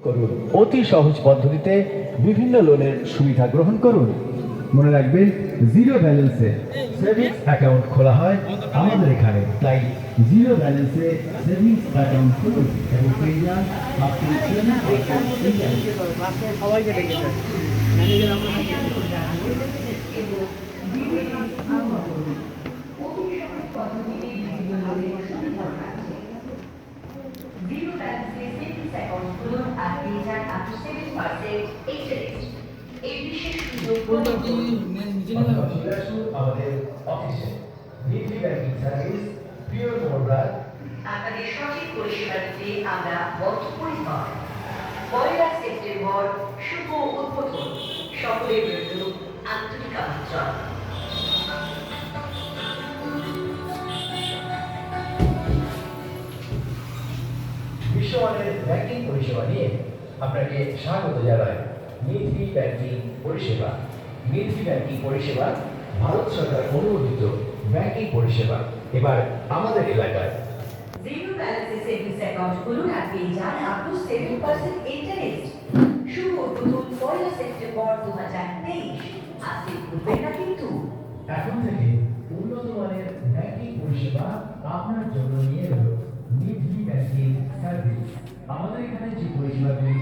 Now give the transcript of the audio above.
করুন। অতি সহজ পদ্ধতিতে বিভিন্ন লোনের সুবিধা গ্রহণ করুন। মনে রাখবেন, জিরো ব্যালেন্সে সেভিংস অ্যাকাউন্ট খোলা হয় আমাদের এখানে। তাই জিরো ব্যালেন্সে সেভিংস অ্যাকাউন্ট খুলুন এবং পেয়ে যান আপনি সবাইকে ডেকেছে জিরো ব্যালেন্সে সেভিংস অ্যাকাউন্ট খুলুন আর পেয়ে যান আপ টু 7% ইন্টারেস্ট। এই বিশেষ সুযোগ আমাদের অফিসে নিধি ব্যাংকিং সার্ভিস পিওর মোবাইল আপনাদের সঠিক পরিষেবা দিতে আমরা বদ্ধপরিকর। 1 সেপ্টেম্বর শুভ উদ্বোধন, সকলের জন্য আন্তরিক আমন্ত্রণ। বিশ্বমানের ব্যাংকিং পরিষেবা নিয়ে আপনাকে স্বাগত জানাই। নিধি ব্যাংকিং পরিষেবা। নিধি ব্যাংকিং পরিষেবা ভারত সরকার অনুমোদিত ব্যাংকিং পরিষেবা এবার আমাদের এলাকায়। জিরো ব্যালেন্সে সেভিংস অ্যাকাউন্ট খুলুন আর পেয়ে যান আপ টু 7% ইন্টারেস্ট। শুভ উদ্বোধন 1 সেপ্টেম্বর 2023। আসতে ভুলবেন না কিন্তু। এখন থেকে উন্নত মানের ব্যাংকিং পরিষেবা আপনার জন্য নিয়ে এলো নিধি ব্যাংকিং সার্ভিস। আমাদের এখানে যে পরিষেবাগুলি